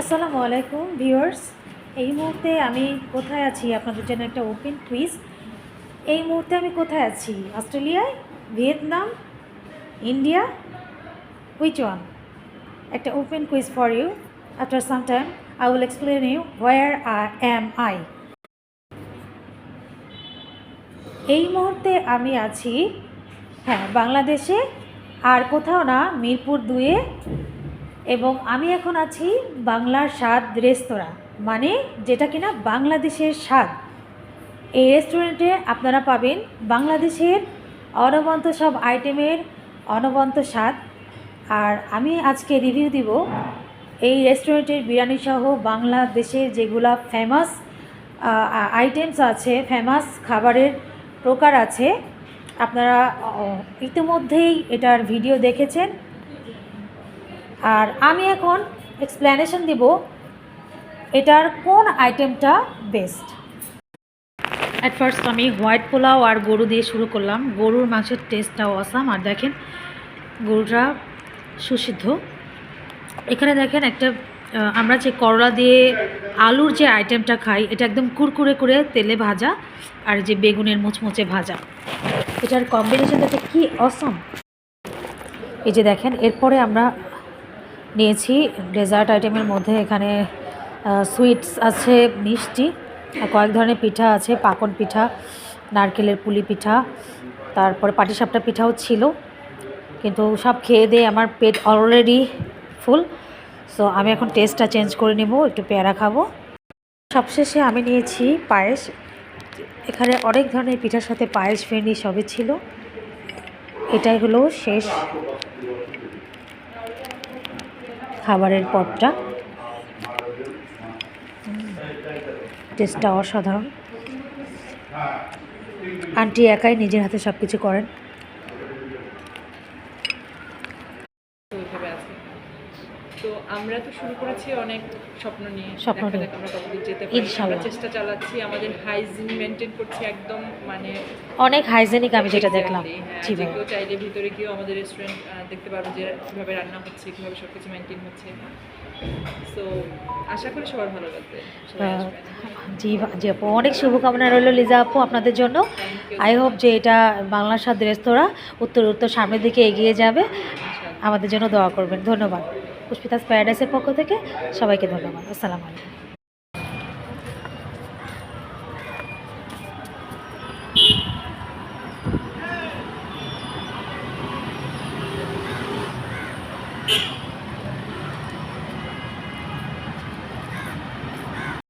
আসসালামু আলাইকুম ভিউয়ার্স। এই মুহূর্তে আমি কোথায় আছি আপনাদের জন্য একটা ওপেন কুইজ। এই মুহূর্তে আমি কোথায় আছি? অস্ট্রেলিয়ায়, ভিয়েতনাম, ইন্ডিয়া, হুইচ ওয়ান? একটা open quiz for you. After some time I will explain you where am I. এই মুহূর্তে আমি আছি বাংলাদেশে, আর কোথাও না, মিরপুর 2-এ। এবং আমি এখন আছি বাংলার স্বাদ রেস্তোরাঁ, মানে যেটা কিনা বাংলাদেশের স্বাদ। এই রেস্টুরেন্টে আপনারা পাবেন বাংলাদেশের অনবন্ত সব আইটেমের অনবন্ত স্বাদ। আর আমি আজকে রিভিউ দিব এই রেস্টুরেন্টের বিরিয়ানি সহ বাংলাদেশের যেগুলা ফেমাস আইটেমস আছে, ফেমাস খাবারের প্রকার আছে। আপনারা ইতিমধ্যেই এটার ভিডিও দেখেছেন, আর আমি এখন এক্সপ্লেনেশন দিব এটার কোন আইটেমটা বেস্ট। অ্যাট ফার্স্ট আমি হোয়াইট পোলাও আর গরু দিয়ে শুরু করলাম। গরুর মাংসের টেস্টটাও অসাম। আর দেখেন গরুটা সুসিদ্ধ। এখানে দেখেন একটা আমরা যে করলা দিয়ে আলুর যে আইটেমটা খাই, এটা একদম কুরকুরে করে তেলে ভাজা, আর যে বেগুনের মুচমুচে ভাজা, এটার কম্বিনেশনটা কি অসাম। এই যে দেখেন, এরপরে আমরা নিয়েছি ডেজার্ট আইটেমের মধ্যে। এখানে সুইটস আছে, মিষ্টি, কয়েক ধরনের পিঠা আছে, পাকন পিঠা, নারকেলের পুলি পিঠা, তারপরে পাটিসাপটা পিঠাও ছিল। কিন্তু সব খেয়ে দিয়ে আমার পেট অলরেডি ফুল। সো আমি এখন টেস্টটা চেঞ্জ করে নেব, একটু পেয়ারা খাবো। সবশেষে আমি নিয়েছি পায়েস। এখানে অনেক ধরনের পিঠার সাথে পায়েস, ফেনি সবই ছিল। এটাই হলো শেষ খাবারের পদটা। টেস্টটা অসাধারণ। আন্টি একাই নিজের হাতে সব কিছু করেন। তো আমরা তো শুরু করেছি অনেক স্বপ্ন নিয়ে, আমরা কতদূর যেতে পারি ইনশাআল্লাহ চেষ্টা চালাচ্ছি। আমাদের হাইজিন মেনটেন করছি একদম, মানে অনেক হাইজেনিক। আমি যেটা দেখলাম, জি ভাই, কেউ চাইলে ভিতরে গিয়েও আমাদের রেস্টুরেন্ট দেখতে পারবো যে কীভাবে রান্না হচ্ছে, কীভাবে সব কিছু মেনটেন হচ্ছে। সো আশা করি সবার ভালো লাগবে। জি জি আপু, অনেক শুভকামনা রইল লিজা আপু আপনাদের জন্য। আই হোপ যে এটা বাংলার স্বাদ রেস্তোরাঁ উত্তর সামনের দিকে এগিয়ে যাবে। আমাদের জন্য দোয়া করবেন। ধন্যবাদ। পুষ্পিতাস প্যারাডাইসের পক্ষ থেকে সবাইকে ধন্যবাদ। আসসালামু আলাইকুম।